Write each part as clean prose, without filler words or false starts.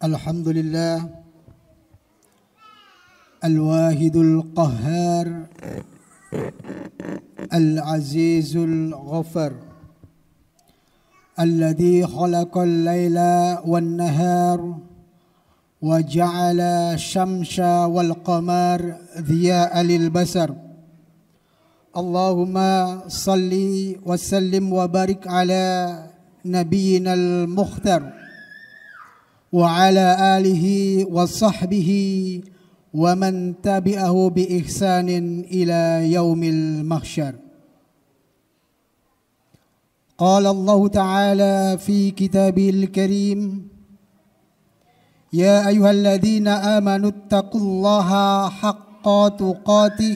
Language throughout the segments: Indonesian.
Alhamdulillah Al-Wahidul Qahhar Al-Azizul Ghafar Alladhi khalaqal layla wan nahar wa ja'ala syamsa wal qamar dhiya'a lil basar. Allahumma salli wa sallim wa barik ala nabiyyina al-mukhtar wa ala alihi wa sahbihi wa man tabi'ahu bi ihsanin ila yaumil mahsyar. Qala Allah Ta'ala fi kitabil karim, ya ayyuhalladzina amanu taqullaha haqqa tuqatih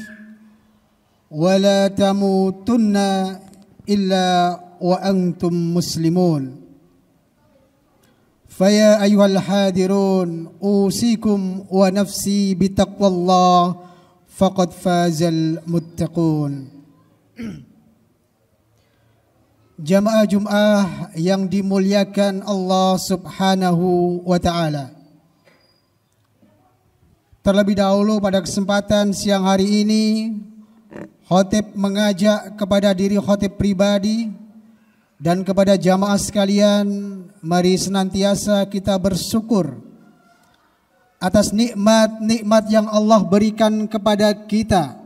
wa la tamutunna illa wa antum muslimun. Faya ayyuhal hadirun usikum wa nafsi bitaqwallah faqad fazal muttaqun. Jamaah Jum'ah yang dimuliakan Allah Subhanahu wa ta'ala, terlebih dahulu pada kesempatan siang hari ini khotib mengajak kepada diri khotib pribadi dan kepada jamaah sekalian, mari senantiasa kita bersyukur atas nikmat-nikmat yang Allah berikan kepada kita.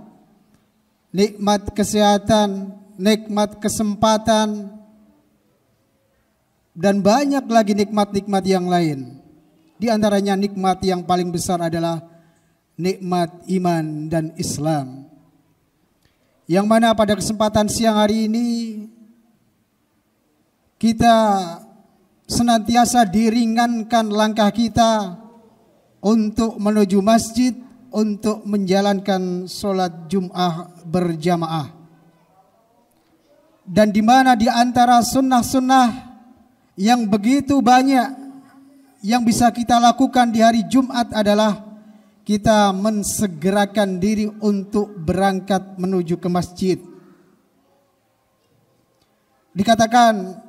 Nikmat kesehatan, nikmat kesempatan, dan banyak lagi nikmat-nikmat yang lain. Di antaranya nikmat yang paling besar adalah nikmat iman dan Islam, yang mana pada kesempatan siang hari ini kita senantiasa diringankan langkah kita untuk menuju masjid untuk menjalankan sholat Jum'ah berjamaah. Dan di mana di antara sunnah-sunnah yang begitu banyak yang bisa kita lakukan di hari Jumat adalah kita mensegerakan diri untuk berangkat menuju ke masjid. Dikatakan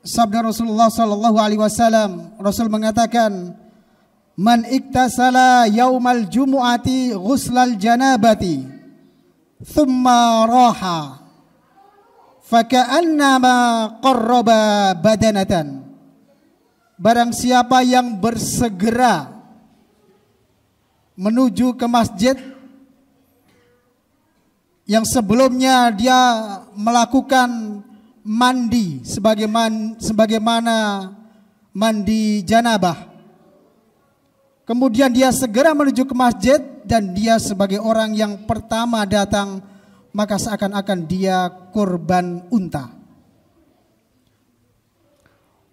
sabda Rasulullah sallallahu alaihi wasallam, Rasul mengatakan, man iktasala yaumal jumu'ati ghuslal janabati thumma raha faka'annama qarraba badanatan. Barang siapa yang bersegera menuju ke masjid yang sebelumnya dia melakukan mandi sebagaimana mandi janabah, kemudian dia segera menuju ke masjid dan dia sebagai orang yang pertama datang, maka seakan-akan dia kurban unta.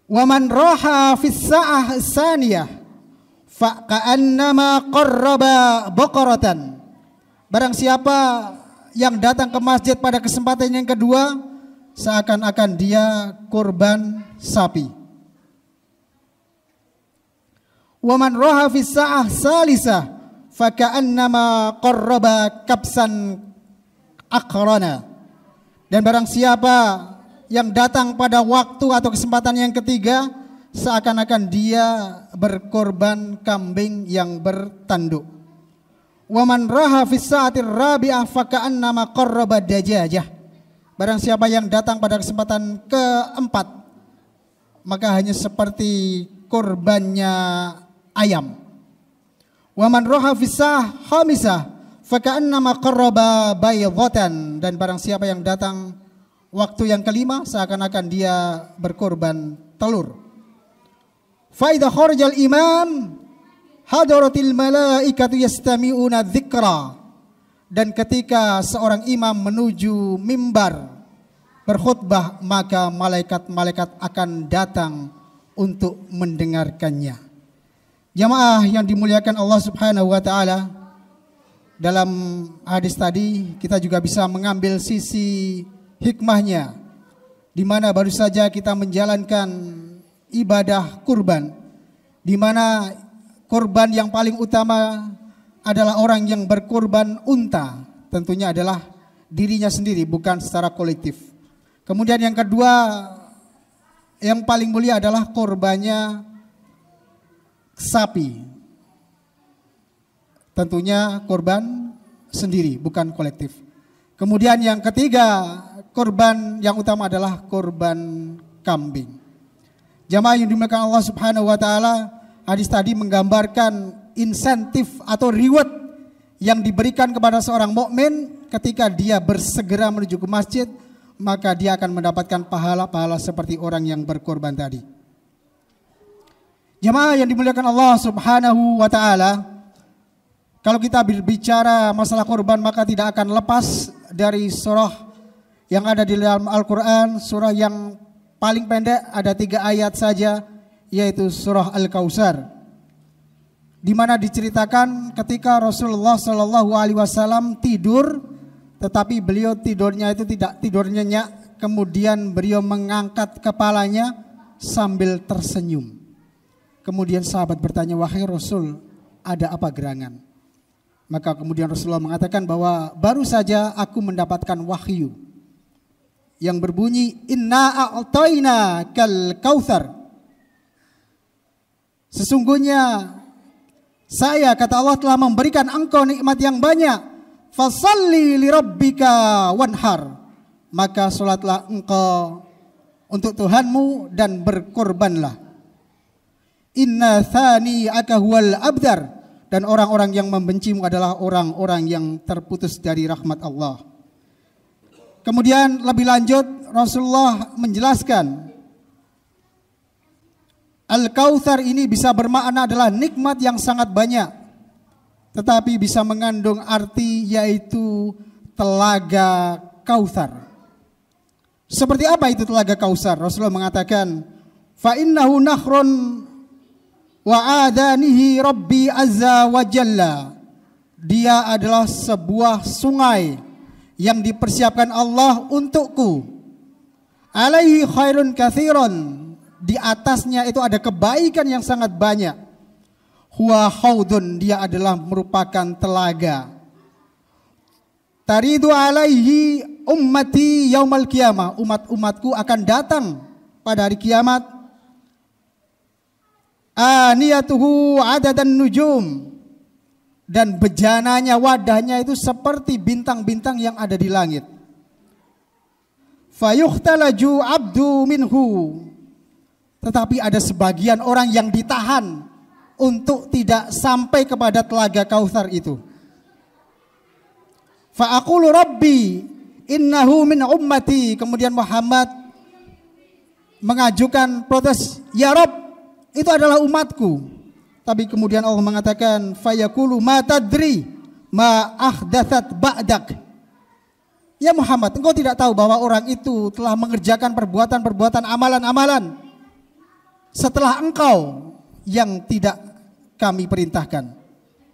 Wa man raha fis sa'ah saniyah fa ka'annama qarraba baqaratan. Barang siapa yang datang ke masjid pada kesempatan yang kedua, seakan-akan dia kurban sapi. Wa man raha fis sa'ah salisah fa ka'annama qarraba kabsan aqrana. Dan barang siapa yang datang pada waktu atau kesempatan yang ketiga, seakan-akan dia berkorban kambing yang bertanduk. Wa man raha fis sa'atir rabi'ah fa ka'annama qarraba dajajah. Barang siapa yang datang pada kesempatan keempat, maka hanya seperti kurbannya ayam. Wa man raha fis sa'ah khamisah fa ka'annama qarraba baydatan. Dan barang siapa yang datang waktu yang kelima, seakan-akan dia berkorban telur. Fa idza kharajal imam hadaratil malaikatu yastami'una dzikra. Dan ketika seorang imam menuju mimbar berkhutbah, maka malaikat-malaikat akan datang untuk mendengarkannya. Jamaah yang dimuliakan Allah Subhanahu wa ta'ala, dalam hadis tadi kita juga bisa mengambil sisi hikmahnya, di mana baru saja kita menjalankan ibadah kurban, di mana kurban yang paling utama adalah orang yang berkurban unta, tentunya adalah dirinya sendiri, bukan secara kolektif. Kemudian yang kedua, yang paling mulia adalah kurbannya sapi, tentunya kurban sendiri, bukan kolektif. Kemudian yang ketiga, kurban yang utama adalah kurban kambing. Jamaah yang dimuliakan Allah Subhanahu wa taala, hadis tadi menggambarkan insentif atau reward yang diberikan kepada seorang mukmin ketika dia bersegera menuju ke masjid, maka dia akan mendapatkan pahala-pahala seperti orang yang berkorban tadi. Jemaah yang dimuliakan Allah Subhanahu wa taala, kalau kita berbicara masalah korban maka tidak akan lepas dari surah yang ada di dalam Al-Quran, surah yang paling pendek ada 3 ayat saja, yaitu surah Al-Kautsar, di mana diceritakan ketika Rasulullah SAW tidur, tetapi beliau tidurnya itu tidak tidur nyenyak, kemudian beliau mengangkat kepalanya sambil tersenyum. Kemudian sahabat bertanya, wahai Rasul, ada apa gerangan? Maka kemudian Rasulullah mengatakan bahwa baru saja aku mendapatkan wahyu yang berbunyi, inna a'tayna kal kautsar. Sesungguhnya saya, kata Allah, telah memberikan engkau nikmat yang banyak. Fasalli li rabbika wanhar, maka salatlah engkau untuk Tuhanmu dan berkorbanlah. Inna thani'aka huwal abdar, dan orang-orang yang membencimu adalah orang-orang yang terputus dari rahmat Allah. Kemudian lebih lanjut Rasulullah menjelaskan Al-Kautsar ini bisa bermakna adalah nikmat yang sangat banyak, tetapi bisa mengandung arti yaitu telaga Kautsar. Seperti apa itu telaga Kautsar? Rasulullah mengatakan, fa innahu nahrun wa adanihi rabbi azza wa jalla. Dia adalah sebuah sungai yang dipersiapkan Allah untukku. Alaihi khairun katsiran, di atasnya itu ada kebaikan yang sangat banyak. Huwa haudun, dia adalah merupakan telaga. Taridu alaihi ummati yaumal qiyamah, umat-umatku akan datang pada hari kiamat. Aniyatuhu adadan nujum, dan bejananya, wadahnya itu seperti bintang-bintang yang ada di langit. Fayukhtalaju abdu minhu, tetapi ada sebagian orang yang ditahan untuk tidak sampai kepada telaga Kautsar itu. Fa aqulu rabbi innahu min ummati, kemudian Muhammad mengajukan protes, ya Rabb, itu adalah umatku. Tapi kemudian Allah mengatakan, fayaqulu ma tadri ma ahdatsat ba'dak. Ya Muhammad, engkau tidak tahu bahwa orang itu telah mengerjakan perbuatan-perbuatan, amalan-amalan setelah engkau yang tidak kami perintahkan.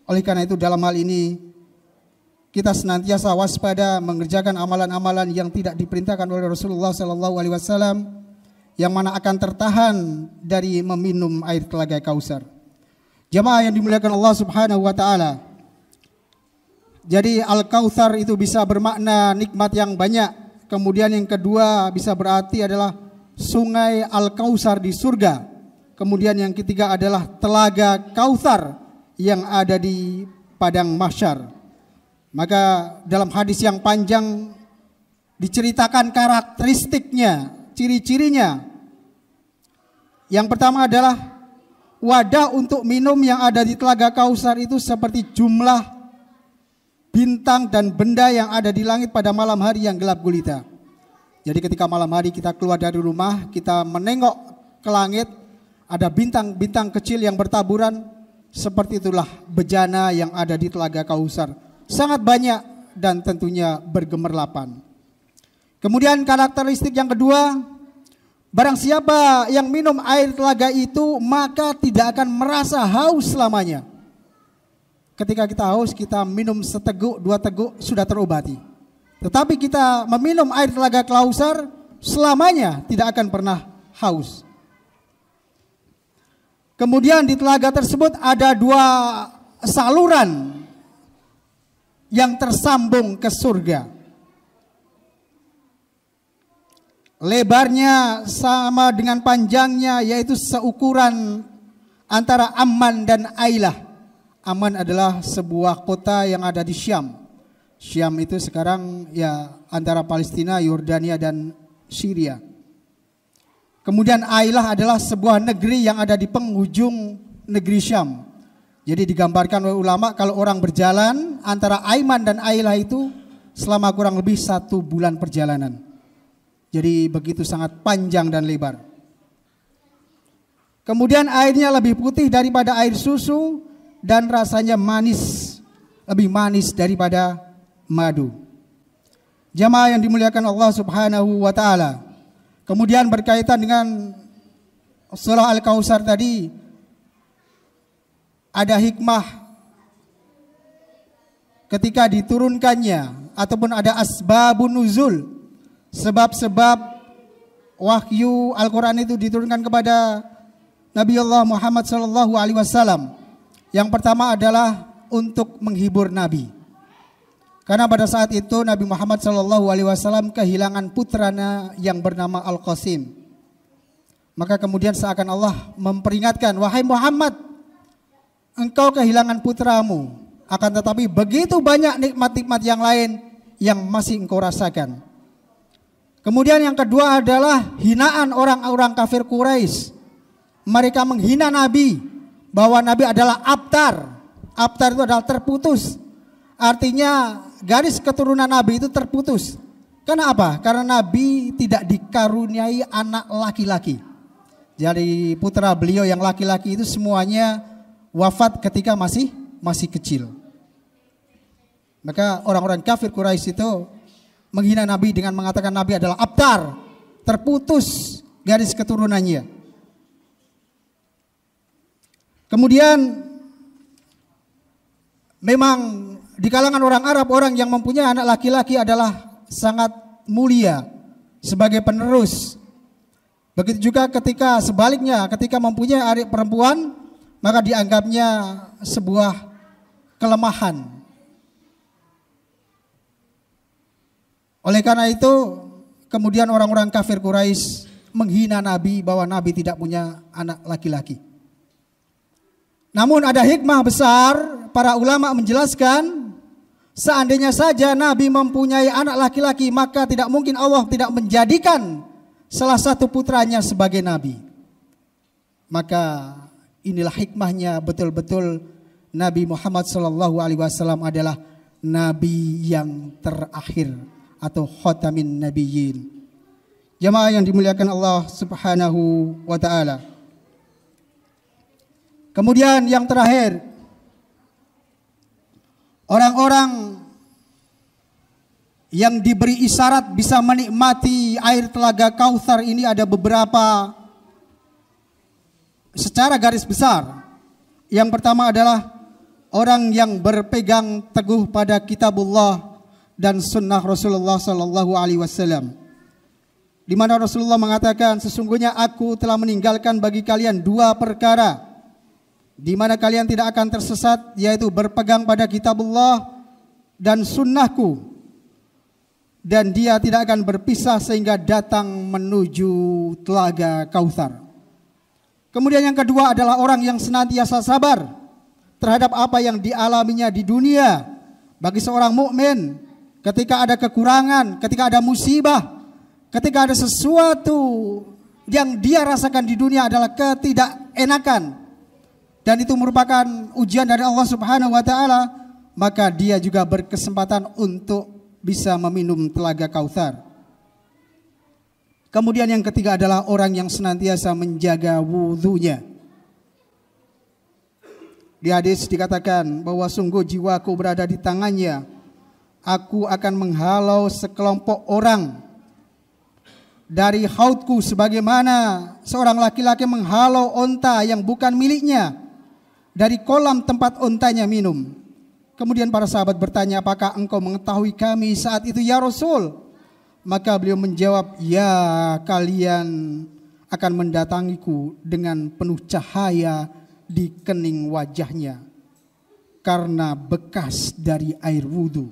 Oleh karena itu dalam hal ini kita senantiasa waspada mengerjakan amalan-amalan yang tidak diperintahkan oleh Rasulullah SAW, yang mana akan tertahan dari meminum air telaga Kautsar. Jamaah yang dimuliakan Allah Subhanahu wa taala. Jadi Al-Kautsar itu bisa bermakna nikmat yang banyak. Kemudian yang kedua bisa berarti adalah sungai Al-Kautsar di surga. Kemudian yang ketiga adalah telaga Kautsar yang ada di padang mahsyar. Maka dalam hadis yang panjang diceritakan karakteristiknya, ciri-cirinya. Yang pertama adalah wadah untuk minum yang ada di telaga Kautsar itu seperti jumlah bintang dan benda yang ada di langit pada malam hari yang gelap gulita. Jadi ketika malam hari kita keluar dari rumah, kita menengok ke langit, ada bintang-bintang kecil yang bertaburan, seperti itulah bejana yang ada di telaga Kautsar. Sangat banyak dan tentunya bergemerlapan. Kemudian karakteristik yang kedua, barang siapa yang minum air telaga itu maka tidak akan merasa haus selamanya. ketika kita haus, kita minum seteguk, 2 teguk sudah terobati. Tetapi kita meminum air telaga Kausar, selamanya tidak akan pernah haus. Kemudian di telaga tersebut ada 2 saluran yang tersambung ke surga. Lebarnya sama dengan panjangnya, yaitu seukuran antara Amman dan Ailah. Amman adalah sebuah kota yang ada di Syam. Syam itu sekarang ya antara Palestina, Yordania dan Syria. Kemudian Ailah adalah sebuah negeri yang ada di penghujung negeri Syam. Jadi digambarkan oleh ulama kalau orang berjalan antara Aiman dan Ailah itu selama kurang lebih 1 bulan perjalanan. Jadi begitu sangat panjang dan lebar. Kemudian airnya lebih putih daripada air susu dan rasanya manis, lebih manis daripada madu. Jamaah yang dimuliakan Allah Subhanahu wa taala. Kemudian berkaitan dengan surah Al-Kausar tadi, ada hikmah ketika diturunkannya ataupun ada asbabun nuzul, sebab-sebab wahyu Al-Quran itu diturunkan kepada Nabi Allah Muhammad SAW. Yang pertama adalah untuk menghibur Nabi. Karena pada saat itu Nabi Muhammad SAW kehilangan putranya yang bernama Al-Qasim. Maka kemudian seakan Allah memperingatkan, wahai Muhammad, engkau kehilangan putramu, akan tetapi begitu banyak nikmat-nikmat yang lain yang masih engkau rasakan. Kemudian yang kedua adalah hinaan orang-orang kafir Quraisy. Mereka menghina Nabi, bahwa Nabi adalah abtar. Abtar itu adalah terputus. Artinya garis keturunan Nabi itu terputus. Kenapa? Karena Nabi tidak dikaruniai anak laki-laki. Jadi putra beliau yang laki-laki itu semuanya wafat ketika masih kecil. Maka orang-orang kafir Quraisy itu menghina Nabi dengan mengatakan Nabi adalah abtar, terputus garis keturunannya. Kemudian memang di kalangan orang Arab, orang yang mempunyai anak laki-laki adalah sangat mulia sebagai penerus. Begitu juga ketika sebaliknya, ketika mempunyai adik perempuan, maka dianggapnya sebuah kelemahan. Oleh karena itu, kemudian orang-orang kafir Quraisy menghina Nabi bahwa Nabi tidak punya anak laki-laki. Namun ada hikmah besar, para ulama menjelaskan, seandainya saja Nabi mempunyai anak laki-laki, maka tidak mungkin Allah tidak menjadikan salah satu putranya sebagai Nabi. Maka inilah hikmahnya, betul-betul Nabi Muhammad SAW adalah Nabi yang terakhir atau khatamin nabiyyin. Jamaah yang dimuliakan Allah Subhanahu wa taala. Kemudian yang terakhir, orang-orang yang diberi isyarat bisa menikmati air telaga Kautsar ini ada beberapa secara garis besar. Yang pertama adalah orang yang berpegang teguh pada kitabullah dan sunnah Rasulullah sallallahu alaihi wasallam. Di mana Rasulullah mengatakan, sesungguhnya aku telah meninggalkan bagi kalian 2 perkara di mana kalian tidak akan tersesat, yaitu berpegang pada kitabullah dan sunnahku, dan dia tidak akan berpisah sehingga datang menuju telaga Kautsar. Kemudian yang kedua adalah orang yang senantiasa sabar terhadap apa yang dialaminya di dunia. Bagi seorang mukmin, ketika ada kekurangan, ketika ada musibah, ketika ada sesuatu yang dia rasakan di dunia adalah ketidakenakan, dan itu merupakan ujian dari Allah Subhanahu wa taala, maka dia juga berkesempatan untuk bisa meminum telaga Kautsar. Kemudian yang ketiga adalah orang yang senantiasa menjaga wudunya. Di hadis dikatakan bahwa sungguh jiwaku berada di tangannya, aku akan menghalau sekelompok orang dari hautku sebagaimana seorang laki-laki menghalau onta yang bukan miliknya dari kolam tempat ontanya minum. Kemudian para sahabat bertanya, apakah engkau mengetahui kami saat itu ya Rasul? Maka beliau menjawab, ya, kalian akan mendatangiku dengan penuh cahaya di kening wajahnya karena bekas dari air wudhu.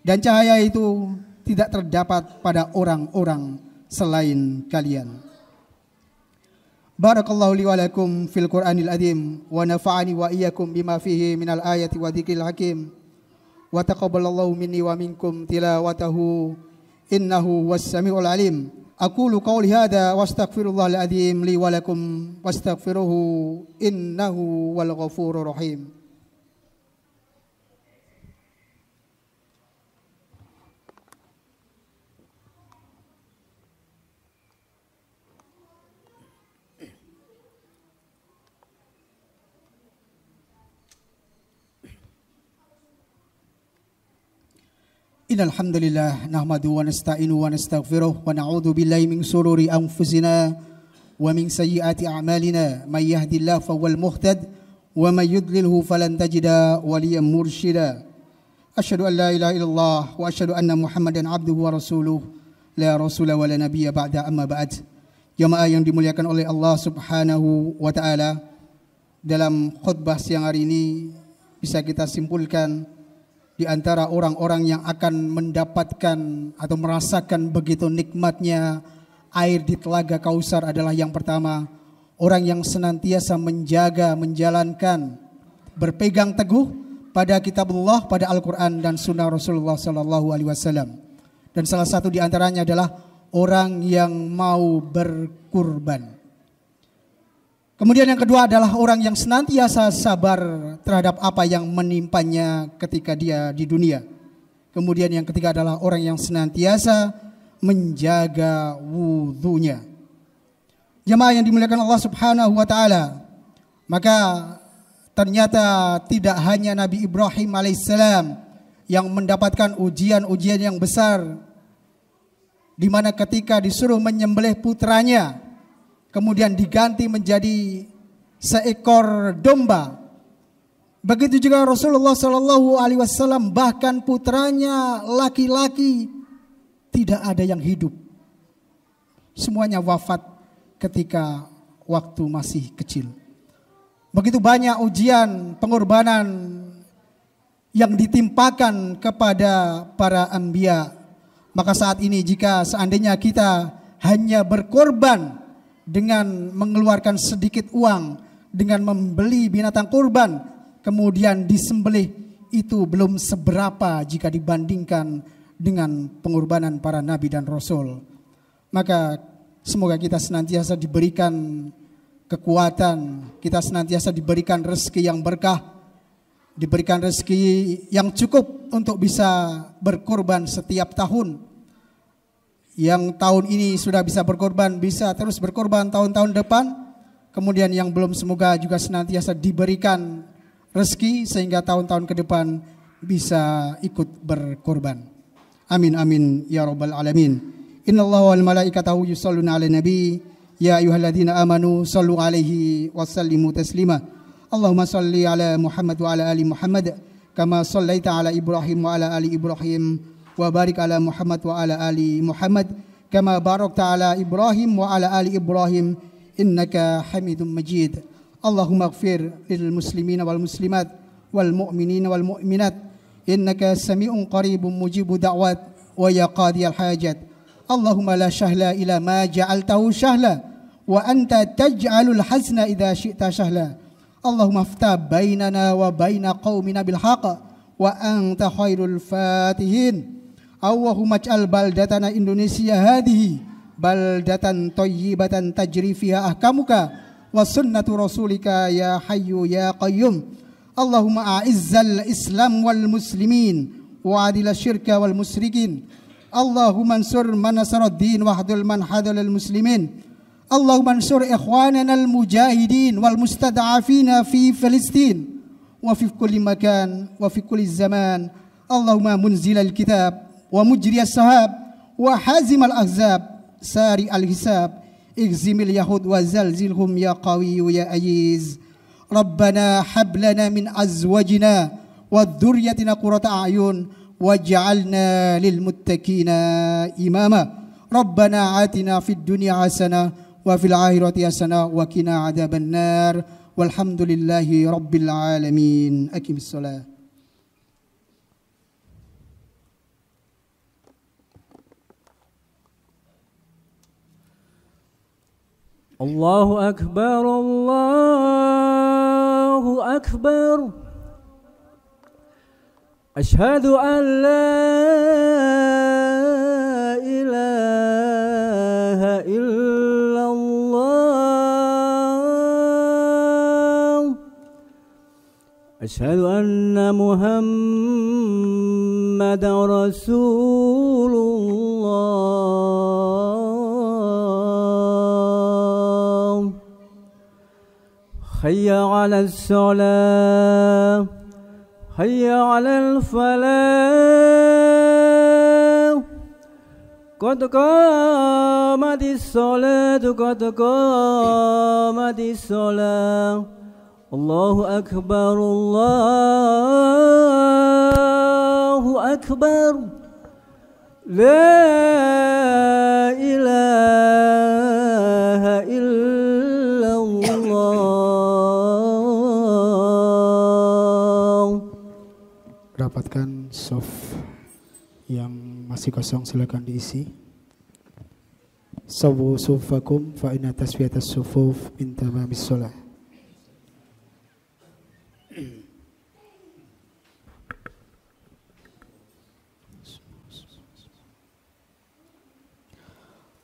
Dan cahaya itu tidak terdapat pada orang-orang selain kalian. Barakallahu li wa lakum fil Qur'anil azim wa nafa'ani wa iyyakum bima fihi minal ayati wa dzikril hakim wa taqabbalallahu minni wa minkum tilawatahu innahu was-sami'ul alim. Aqulu qawli hadza wastaghfirullahal azim li wa lakum wastaghfiruhu innahu wal ghafurur rahim. Innal hamdalillah nahmaduhu wa nasta'inuhu wa nastaghfiruh wa na'udzu billahi min shururi anfusina wa min sayyiati a'malina may yahdihillahu fahuwal muhtad wa may yudlilhu falan tajida waliyan mursyida. Asyhadu an la ilaha illallah wa asyhadu anna Muhammadan abduhu wa rasuluh la rasula wa la nabiyya ba'da amma ba'd. Jamaah yang dimuliakan oleh Allah Subhanahu wa taala, dalam khutbah siang hari ini bisa kita simpulkan di antara orang-orang yang akan mendapatkan atau merasakan begitu nikmatnya air di telaga Kausar adalah yang pertama, orang yang senantiasa menjaga, menjalankan, berpegang teguh pada kitabullah, pada Al-Quran dan sunnah Rasulullah SAW. Dan salah satu di antaranya adalah orang yang mau berkurban. Kemudian yang kedua adalah orang yang senantiasa sabar terhadap apa yang menimpanya ketika dia di dunia. Kemudian yang ketiga adalah orang yang senantiasa menjaga wudhunya. Jemaah yang dimuliakan Allah Subhanahu wa taala, maka ternyata tidak hanya Nabi Ibrahim alaihissalam yang mendapatkan ujian-ujian yang besar, di mana ketika disuruh menyembelih putranya kemudian diganti menjadi seekor domba. Begitu juga Rasulullah SAW, bahkan putranya laki-laki tidak ada yang hidup. Semuanya wafat ketika waktu masih kecil. Begitu banyak ujian, pengorbanan yang ditimpakan kepada para anbiya. Maka saat ini jika seandainya kita hanya berkorban dengan mengeluarkan sedikit uang, dengan membeli binatang kurban, kemudian disembelih, itu belum seberapa jika dibandingkan dengan pengorbanan para nabi dan rasul. Maka semoga kita senantiasa diberikan kekuatan, kita senantiasa diberikan rezeki yang berkah, diberikan rezeki yang cukup untuk bisa berkorban setiap tahun. Yang tahun ini sudah bisa berkorban, bisa terus berkorban tahun-tahun depan. Kemudian yang belum, semoga juga senantiasa diberikan rezeki sehingga tahun-tahun ke depan bisa ikut berkorban. Amin amin ya rabbal alamin. Innallaha wal malaikatahu yusholluna 'alan nabi ya ayyuhalladzina amanu shallu 'alaihi wasallimu taslima. Allahumma shalli 'ala Muhammad wa 'ala ali Muhammad kama shallaita 'ala Ibrahim wa 'ala ali Ibrahim wa barik ala Muhammad wa ala ali Muhammad kama barakta ala Ibrahim wa ala ali Ibrahim innaka Hamidum Majid. Allahumma ighfir lil muslimina wal muslimat wal mu'minina wal mu'minat innaka sami'un qaribun mujibud da'wat wa ya qadiyal hajat. Allahumma la syahla ila ma ja'altahu syahla wa anta taj'alul hazna idza syi'ta syahla. Allahumma iftah bainana wa baina qaumina bil haqq wa anta khairul fatihin. Allahumma ij'al baldatana Indonesia hadhihi baldatan thayyibatan tajri fiha ahkamuka wa sunnatu rasulika ya hayyu ya qayyum. Allahumma a'izzal islam wal muslimin wa adil syirka wal musyrikin. Allahumma ansur man nasaraddin wa hadul man hadal al muslimin. Allahumma ansur ikhwanana al mujahidin wal mustad'afina fi Filistin wa fi kulli makan wa fi kulli zaman. Allahumma munzil al kitab wa mujri as-sahab wa hazim al-ahzab sari al-hisab igzimil yahud wa zalzilhum ya qawi ya aziz. Rabbana hab lana min azwajina وذريتنا قرة أعين واجعلنا للمتقين إماما ربنا آتنا في الدنيا حسنة وفي الآخرة حسنة وقنا عذاب النار والحمد لله رب العالمين. أقم الصلاة. الله أكبر الله أكبر أشهد أن لا إله إلا الله أشهد أن محمد رسول الله حي على الصلاة حي على الفلاح قد قامت الصلاة قد قامت الصلاة الله أكبر الله أكبر لا إله إلا الله. Rapatkan sof yang masih kosong, silakan diisi. Sawu sufakum fa inna tasfiyatas sufuf min tamamis shalah.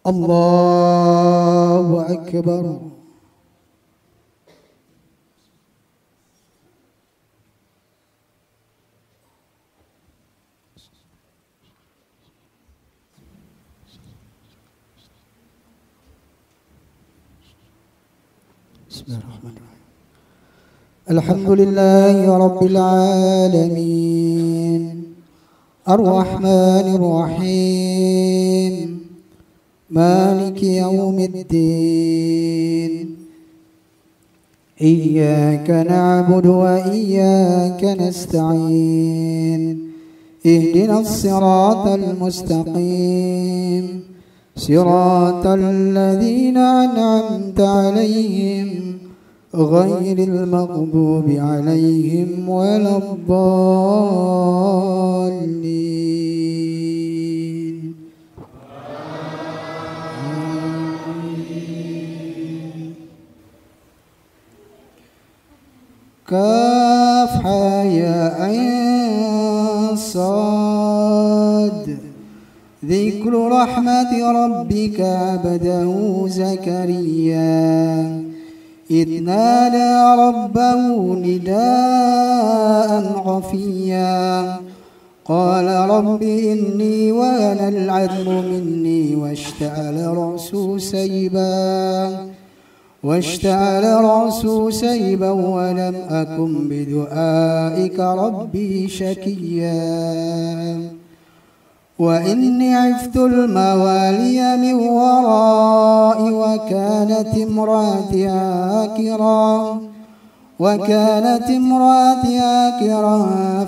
Allahu Akbar. Bismillahirrahmanirrahim. Alhamdulillahi Rabbil Alamin Ar-Rahmanir Rahim Maliki Yawmiddin Iyyaka na'budu wa iyyaka nasta'in Ihdinas siratal mustaqim صراط الذين أنعمت عليهم غير المغضوب عليهم ولا الضالين. كاف يا عين صاد ذكر رحمة ربك عبده زكريا إذ نادى ربه نداء خفيا قال رب إني وهن العظم مني واشتعل رأسه سيبا ولم أكن بدعائك ربي شكيا وإني عفت الموالي من ورائي وكانت امرأتي عاقرا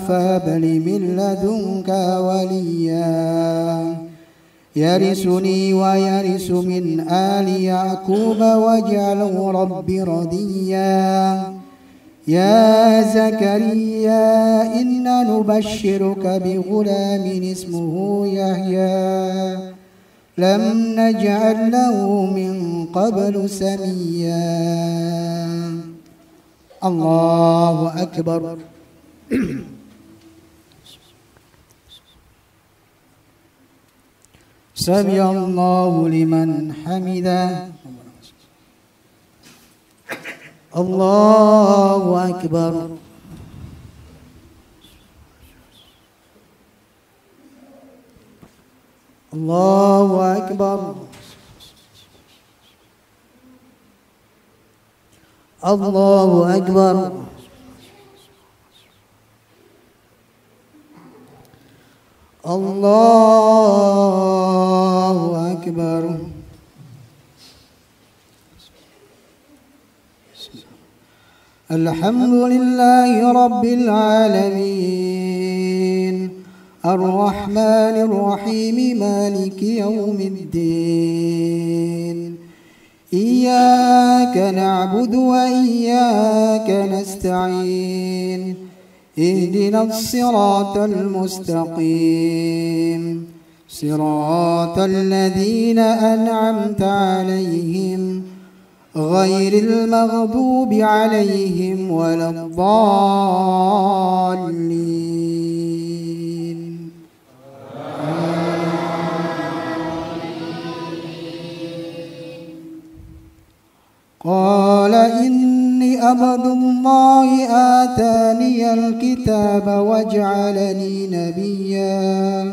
فهب لي من لدنك وليا يرثني ويرث من آل يعقوب واجعله رب رضيا يا زكريا إنا نبشرك بغلام اسمه يحيى لم نجعل له من قبل سميا. الله أكبر. سمع الله لمن حمده. الله أكبر. الله أكبر. الله أكبر. الله أكبر. الحمد لله رب العالمين الرحمن الرحيم مالك يوم الدين إياك نعبد وإياك نستعين اهدنا الصراط المستقيم صراط الذين أنعمت عليهم غير المغضوب عليهم ولا الضالين. قال إني عبد الله آتاني الكتاب وجعلني نبيا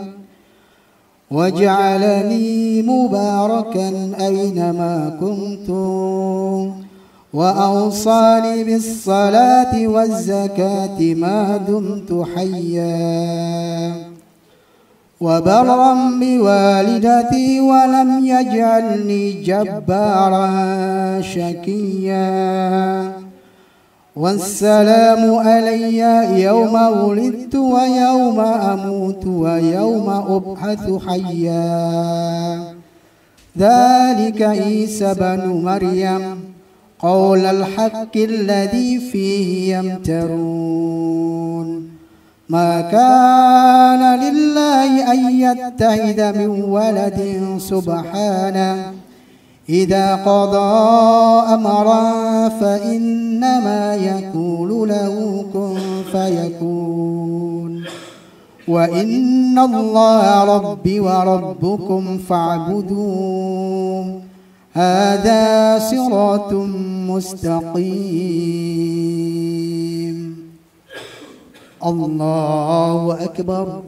وجعلني مباركا أينما كنت وأوصاني بالصلاة والزكاة ما دمت حيا وبرا بوالدتي ولم يجعلني جبارا شقيا والسلام علي يوم ولدت ويوم أموت ويوم أبعث حيا ذلك عيسى بن مريم قول الحق الذي فيه يمترون ما كان لله أن يتخذ من ولد سبحانه إذا قضى أمرا فإنما يقول له كن فيكون وإن الله ربي وربكم فاعبدوه هذا صراط مستقيم. الله أكبر.